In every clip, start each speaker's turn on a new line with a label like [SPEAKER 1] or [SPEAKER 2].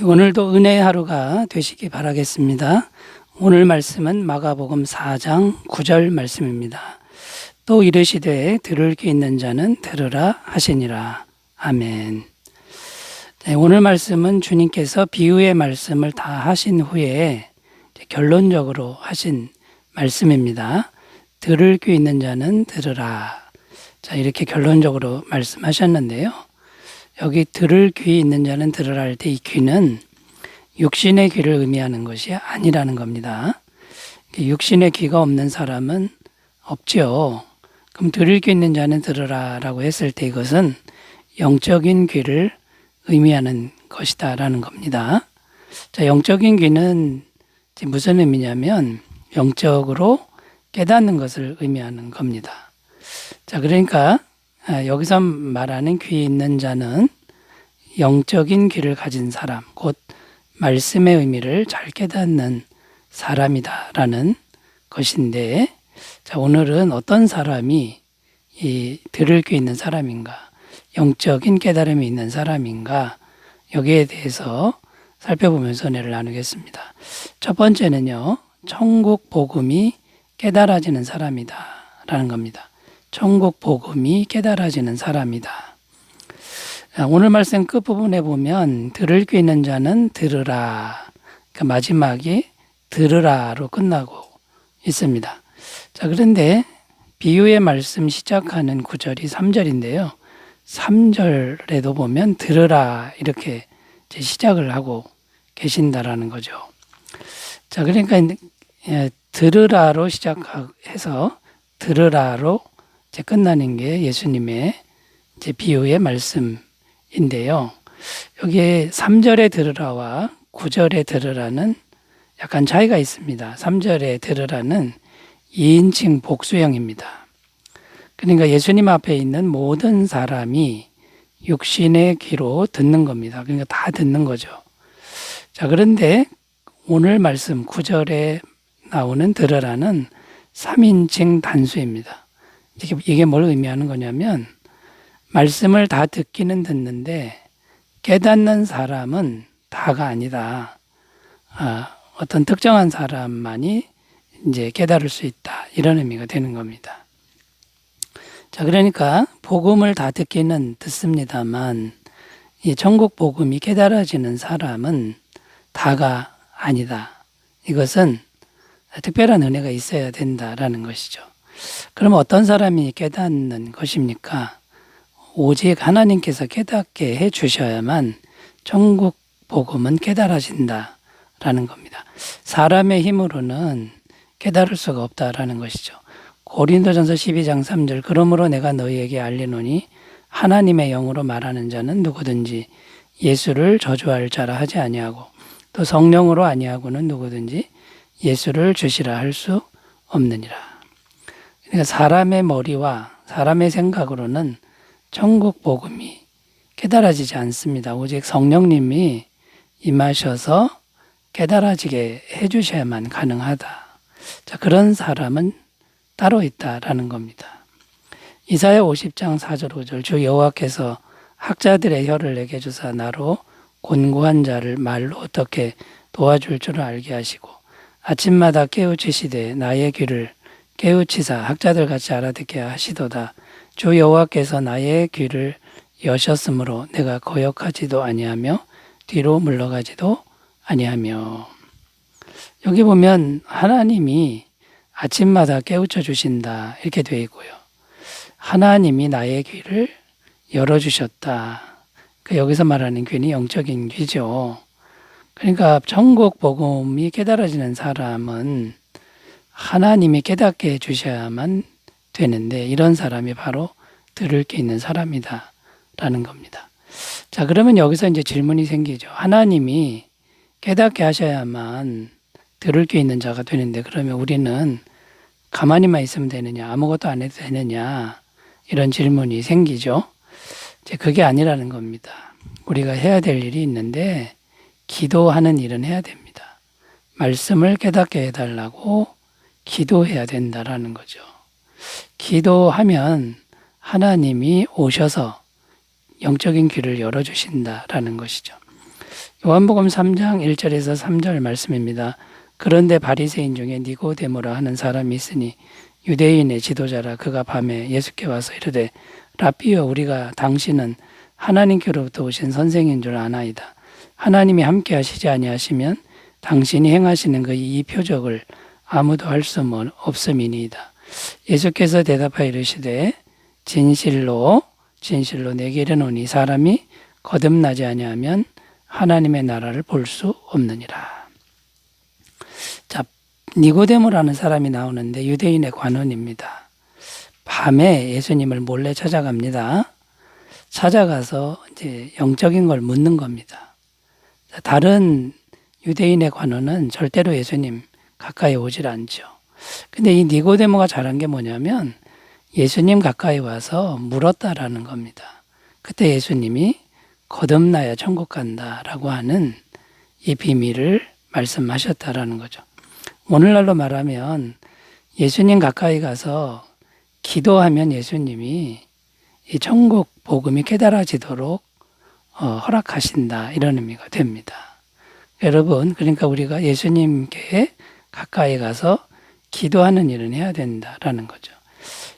[SPEAKER 1] 오늘도 은혜의 하루가 되시기 바라겠습니다. 오늘 말씀은 마가복음 4장 9절 말씀입니다. 또 이르시되 들을 귀 있는 자는 들으라 하시니라. 아멘. 네, 오늘 말씀은 주님께서 비유의 말씀을 다 하신 후에 결론적으로 하신 말씀입니다. 들을 귀 있는 자는 들으라. 자, 이렇게 결론적으로 말씀하셨는데요. 여기 들을 귀 있는 자는 들으라 할 때 이 귀는 육신의 귀를 의미하는 것이 아니라는 겁니다. 육신의 귀가 없는 사람은 없죠. 그럼 들을 귀 있는 자는 들으라 라고 했을 때 이것은 영적인 귀를 의미하는 것이다라는 겁니다. 자, 영적인 귀는 무슨 의미냐면 영적으로 깨닫는 것을 의미하는 겁니다. 자, 그러니까 여기서 말하는 귀 있는 자는 영적인 귀를 가진 사람, 곧 말씀의 의미를 잘 깨닫는 사람이다라는 것인데, 자, 오늘은 어떤 사람이 이 들을 귀 있는 사람인가, 영적인 깨달음이 있는 사람인가, 여기에 대해서 살펴보면서 은혜를 나누겠습니다. 첫 번째는요, 천국 복음이 깨달아지는 사람이다라는 겁니다. 천국 복음이 깨달아지는 사람이다. 오늘 말씀 끝부분에 보면 들을 귀 있는 자는 들으라. 그러니까 마지막이 들으라로 끝나고 있습니다. 자, 그런데 비유의 말씀 시작하는 구절이 3절인데요. 3절에도 보면 들으라 이렇게 시작을 하고 계신다라는 거죠. 자, 그러니까 들으라로 시작해서 들으라로 끝나는 게 예수님의 비유의 말씀인데요. 여기에 3절에 들으라와 9절에 들으라는 약간 차이가 있습니다. 3절에 들으라는 2인칭 복수형입니다. 그러니까 예수님 앞에 있는 모든 사람이 육신의 귀로 듣는 겁니다. 그러니까 다 듣는 거죠. 자, 그런데 오늘 말씀 9절에 나오는 들으라는 3인칭 단수입니다. 이게 뭘 의미하는 거냐면 말씀을 다 듣기는 듣는데 깨닫는 사람은 다가 아니다. 어떤 특정한 사람만이 이제 깨달을 수 있다. 이런 의미가 되는 겁니다. 자, 그러니까 복음을 다 듣기는 듣습니다만 이 천국 복음이 깨달아지는 사람은 다가 아니다. 이것은 특별한 은혜가 있어야 된다라는 것이죠. 그럼 어떤 사람이 깨닫는 것입니까? 오직 하나님께서 깨닫게 해 주셔야만 천국 복음은 깨달아진다라는 겁니다. 사람의 힘으로는 깨달을 수가 없다라는 것이죠. 고린도전서 12장 3절 그러므로 내가 너희에게 알리노니 하나님의 영으로 말하는 자는 누구든지 예수를 저주할 자라 하지 아니하고 또 성령으로 아니하고는 누구든지 예수를 주시라 할 수 없느니라. 그러니까 사람의 머리와 사람의 생각으로는 천국 복음이 깨달아지지 않습니다. 오직 성령님이 임하셔서 깨달아지게 해주셔야만 가능하다. 자, 그런 사람은 따로 있다라는 겁니다. 이사야 50장 4절 5절 주 여호와께서 학자들의 혀를 내게 주사 나로 곤고한 자를 말로 어떻게 도와줄 줄을 알게 하시고 아침마다 깨우치시되 나의 귀를 깨우치사 학자들 같이 알아듣게 하시도다. 주 여호와께서 나의 귀를 여셨으므로 내가 거역하지도 아니하며 뒤로 물러가지도 아니하며. 여기 보면 하나님이 아침마다 깨우쳐 주신다 이렇게 되어 있고요. 하나님이 나의 귀를 열어주셨다. 여기서 말하는 귀는 영적인 귀죠. 그러니까 천국 복음이 깨달아지는 사람은 하나님이 깨닫게 해주셔야만 되는데 이런 사람이 바로 들을 게 있는 사람이다 라는 겁니다. 자, 그러면 여기서 이제 질문이 생기죠. 하나님이 깨닫게 하셔야만 들을 게 있는 자가 되는데 그러면 우리는 가만히만 있으면 되느냐, 아무것도 안 해도 되느냐, 이런 질문이 생기죠. 이제 그게 아니라는 겁니다. 우리가 해야 될 일이 있는데 기도하는 일은 해야 됩니다. 말씀을 깨닫게 해달라고 기도해야 된다라는 거죠. 기도하면 하나님이 오셔서 영적인 귀를 열어주신다라는 것이죠. 요한복음 3장 1절에서 3절 말씀입니다. 그런데 바리새인 중에 니고데모라 하는 사람이 있으니 유대인의 지도자라. 그가 밤에 예수께 와서 이르되 라삐여, 우리가 당신은 하나님께로부터 오신 선생인 줄 아나이다. 하나님이 함께 하시지 아니하시면 당신이 행하시는 그 이 표적을 아무도 할 수 없음이니이다. 예수께서 대답하여 이르시되 진실로 진실로 내게 이르노니 사람이 거듭나지 아니하면 하나님의 나라를 볼 수 없느니라. 자, 니고데모라는 사람이 나오는데 유대인의 관원입니다. 밤에 예수님을 몰래 찾아갑니다. 찾아가서 이제 영적인 걸 묻는 겁니다. 자, 다른 유대인의 관원은 절대로 예수님 가까이 오질 않죠. 근데 이 니고데모가 잘한 게 뭐냐면 예수님 가까이 와서 물었다라는 겁니다. 그때 예수님이 거듭나야 천국 간다라고 하는 이 비밀을 말씀하셨다라는 거죠. 오늘날로 말하면 예수님 가까이 가서 기도하면 예수님이 이 천국 복음이 깨달아지도록 허락하신다, 이런 의미가 됩니다. 여러분, 그러니까 우리가 예수님께 가까이 가서 기도하는 일은 해야 된다라는 거죠.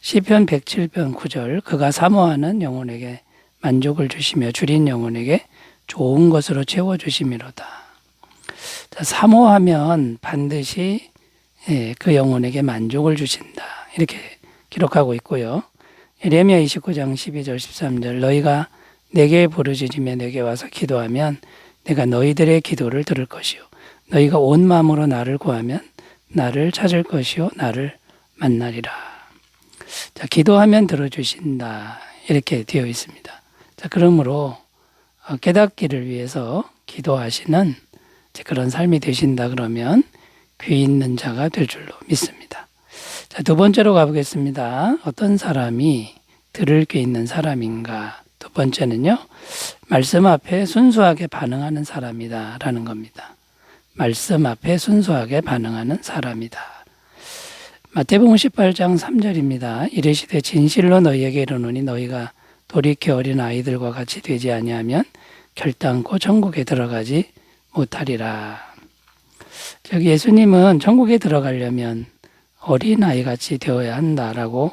[SPEAKER 1] 시편 107편 9절, 그가 사모하는 영혼에게 만족을 주시며 줄인 영혼에게 좋은 것으로 채워주심이로다. 사모하면 반드시 그 영혼에게 만족을 주신다, 이렇게 기록하고 있고요. 예레미야 29장 12절 13절, 너희가 내게 부르짖으며 내게 와서 기도하면 내가 너희들의 기도를 들을 것이요 너희가 온 마음으로 나를 구하면 나를 찾을 것이요 나를 만나리라. 자, 기도하면 들어주신다, 이렇게 되어 있습니다. 자, 그러므로 깨닫기를 위해서 기도하시는 그런 삶이 되신다 그러면 귀 있는 자가 될 줄로 믿습니다. 자, 두 번째로 가보겠습니다. 어떤 사람이 들을 귀 있는 사람인가? 두 번째는요, 말씀 앞에 순수하게 반응하는 사람이다 라는 겁니다. 말씀 앞에 순수하게 반응하는 사람이다. 마태복음 18장 3절입니다. 이르시되 진실로 너희에게 이르노니 너희가 돌이켜 어린 아이들과 같이 되지 아니하면 결단코 천국에 들어가지 못하리라. 즉 예수님은 천국에 들어가려면 어린아이 같이 되어야 한다라고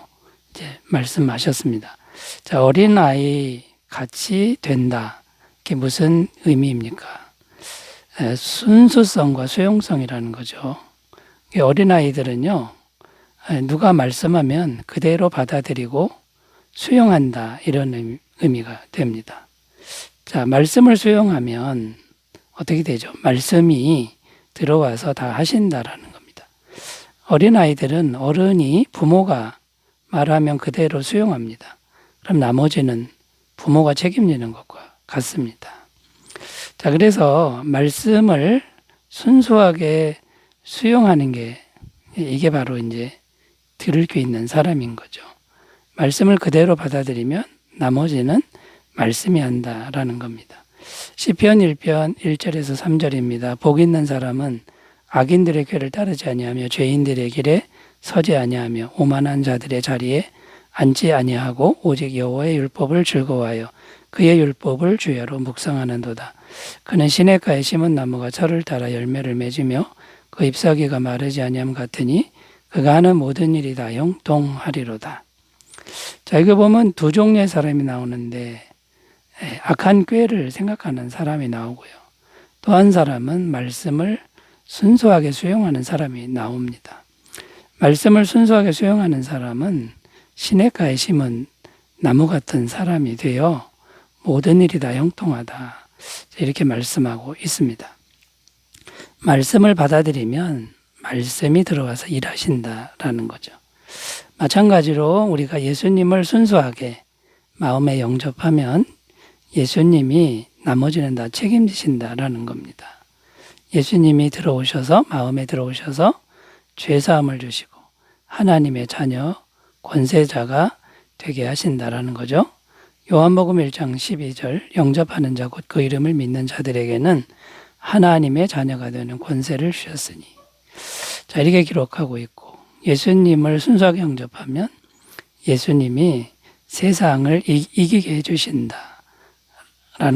[SPEAKER 1] 이제 말씀하셨습니다. 자, 어린아이 같이 된다. 그게 무슨 의미입니까? 순수성과 수용성이라는 거죠. 어린아이들은요, 누가 말씀하면 그대로 받아들이고 수용한다, 이런 의미가 됩니다. 자, 말씀을 수용하면 어떻게 되죠? 말씀이 들어와서 다 하신다라는 겁니다. 어린아이들은 어른이 부모가 말하면 그대로 수용합니다. 그럼 나머지는 부모가 책임지는 것과 같습니다. 자, 그래서 말씀을 순수하게 수용하는 게 이게 바로 이제 들을 수 있는 사람인 거죠. 말씀을 그대로 받아들이면 나머지는 말씀이 한다라는 겁니다. 시편 1편 1절에서 3절입니다. 복 있는 사람은 악인들의 꾀를 따르지 아니하며 죄인들의 길에 서지 아니하며 오만한 자들의 자리에 앉지 아니하고 오직 여호와의 율법을 즐거워하여 그의 율법을 주야로 묵상하는도다. 그는 시냇가에 심은 나무가 철을 따라 열매를 맺으며 그 잎사귀가 마르지 아니함 같으니 그가 하는 모든 일이 다 형통하리로다. 자, 이거 보면 두 종류의 사람이 나오는데 악한 꾀를 생각하는 사람이 나오고요. 또 한 사람은 말씀을 순수하게 수용하는 사람이 나옵니다. 말씀을 순수하게 수용하는 사람은 시냇가에 심은 나무 같은 사람이 되어 모든 일이 다 형통하다, 이렇게 말씀하고 있습니다. 말씀을 받아들이면 말씀이 들어와서 일하신다라는 거죠. 마찬가지로 우리가 예수님을 순수하게 마음에 영접하면 예수님이 나머지는 다 책임지신다라는 겁니다. 예수님이 들어오셔서 마음에 들어오셔서 죄사함을 주시고 하나님의 자녀 권세자가 되게 하신다라는 거죠. 요한복음 1장 12절, 영접하는 자 곧 그 이름을 믿는 자들에게는 하나님의 자녀가 되는 권세를 주셨으니. 자, 이렇게 기록하고 있고, 예수님을 순수하게 영접하면 예수님이 세상을 이기게 해주신다라는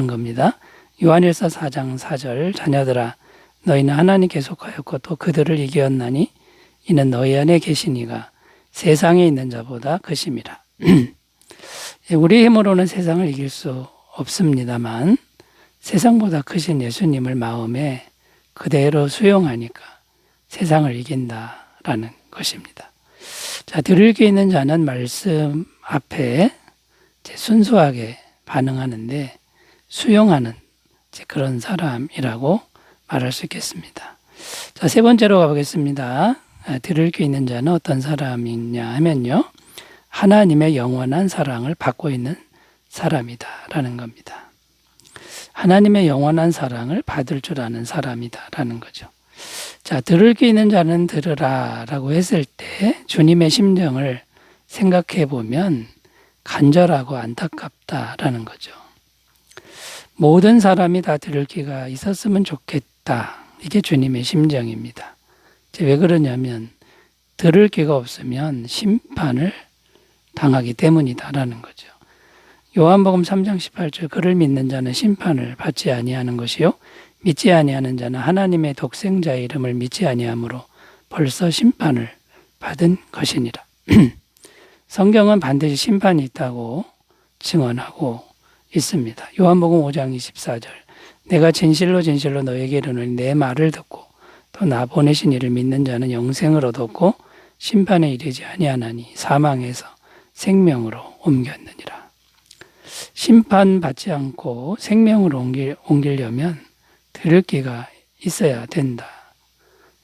[SPEAKER 1] 겁니다. 요한일서 4장 4절 자녀들아 너희는 하나님께 속하였고 또 그들을 이기었나니 이는 너희 안에 계시니가 세상에 있는 자보다 크심이라. 우리 힘으로는 세상을 이길 수 없습니다만 세상보다 크신 예수님을 마음에 그대로 수용하니까 세상을 이긴다라는 것입니다. 자, 들을 게 있는 자는 말씀 앞에 순수하게 반응하는데 수용하는 그런 사람이라고 말할 수 있겠습니다. 자, 세 번째로 가보겠습니다. 들을 게 있는 자는 어떤 사람이냐 하면요. 하나님의 영원한 사랑을 받고 있는 사람이다라는 겁니다. 하나님의 영원한 사랑을 받을 줄 아는 사람이다라는 거죠. 자, 들을 게 있는 자는 들으라라고 했을 때 주님의 심정을 생각해 보면 간절하고 안타깝다라는 거죠. 모든 사람이 다 들을 귀가 있었으면 좋겠다. 이게 주님의 심정입니다. 왜 그러냐면 들을 귀가 없으면 심판을 당하기 때문이다라는 거죠. 요한복음 3장 18절 그를 믿는 자는 심판을 받지 아니하는 것이요 믿지 아니하는 자는 하나님의 독생자의 이름을 믿지 아니하므로 벌써 심판을 받은 것이니라. 성경은 반드시 심판이 있다고 증언하고 있습니다. 요한복음 5장 24절 내가 진실로 진실로 너에게 이르노니 내 말을 듣고 또 나 보내신 이를 믿는 자는 영생을 얻었고 심판에 이르지 아니하나니 사망에서 생명으로 옮겼느니라. 심판받지 않고 생명으로 옮기려면 들을 귀가 있어야 된다.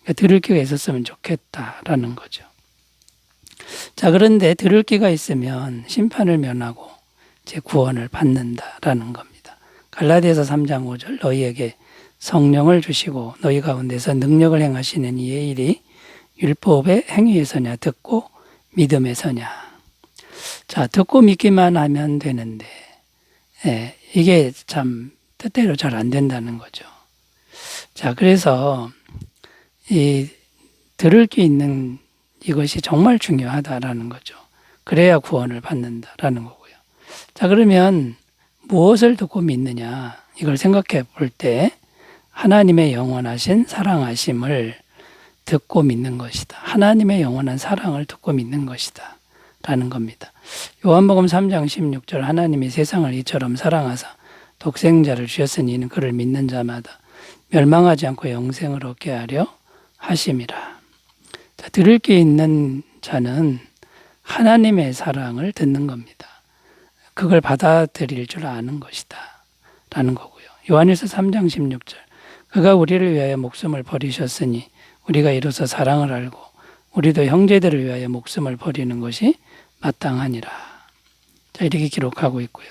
[SPEAKER 1] 그러니까 들을 귀가 있었으면 좋겠다라는 거죠. 자, 그런데 들을 귀가 있으면 심판을 면하고 제 구원을 받는다라는 겁니다. 갈라디아서 3장 5절 너희에게 성령을 주시고 너희 가운데서 능력을 행하시는 이의 일이 율법의 행위에서냐 듣고 믿음에서냐. 자, 듣고 믿기만 하면 되는데 이게 참 뜻대로 잘 안 된다는 거죠. 자, 그래서 이 들을 게 있는 이것이 정말 중요하다라는 거죠. 그래야 구원을 받는다라는 거고요. 자, 그러면 무엇을 듣고 믿느냐 이걸 생각해 볼 때 하나님의 영원하신 사랑하심을 듣고 믿는 것이다. 하나님의 영원한 사랑을 듣고 믿는 것이다 라는 겁니다. 요한복음 3장 16절 하나님이 세상을 이처럼 사랑하사 독생자를 주셨으니 이는 그를 믿는 자마다 멸망하지 않고 영생을 얻게 하려 하심이라. 자, 들을 게 있는 자는 하나님의 사랑을 듣는 겁니다. 그걸 받아들일 줄 아는 것이다 라는 거고요. 요한일서 3장 16절 그가 우리를 위하여 목숨을 버리셨으니 우리가 이로써 사랑을 알고 우리도 형제들을 위하여 목숨을 버리는 것이 마땅하니라. 자, 이렇게 기록하고 있고요.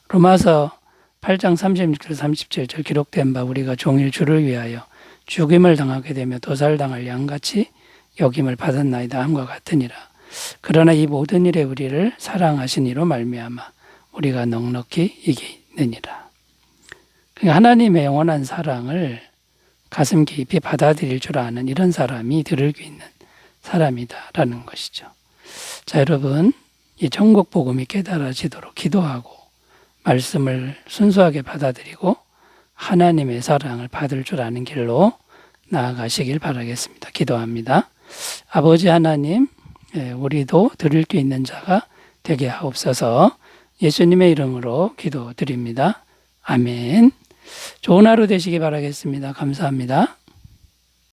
[SPEAKER 1] 로마서 8장 36절 37절 기록된 바 우리가 종일 주를 위하여 죽임을 당하게 되며 도살당할 양같이 여김을 받았나이다 함과 같으니라. 그러나 이 모든 일에 우리를 사랑하신 이로 말미암아 우리가 넉넉히 이기느니라. 그러니까 하나님의 영원한 사랑을 가슴 깊이 받아들일 줄 아는 이런 사람이 들을 귀 있는 사람이다라는 것이죠. 자, 여러분, 이 천국 복음이 깨달아지도록 기도하고 말씀을 순수하게 받아들이고 하나님의 사랑을 받을 줄 아는 길로 나아가시길 바라겠습니다. 기도합니다. 아버지 하나님, 우리도 들을 게 있는 자가 되게 하옵소서. 예수님의 이름으로 기도드립니다. 아멘. 좋은 하루 되시기 바라겠습니다. 감사합니다.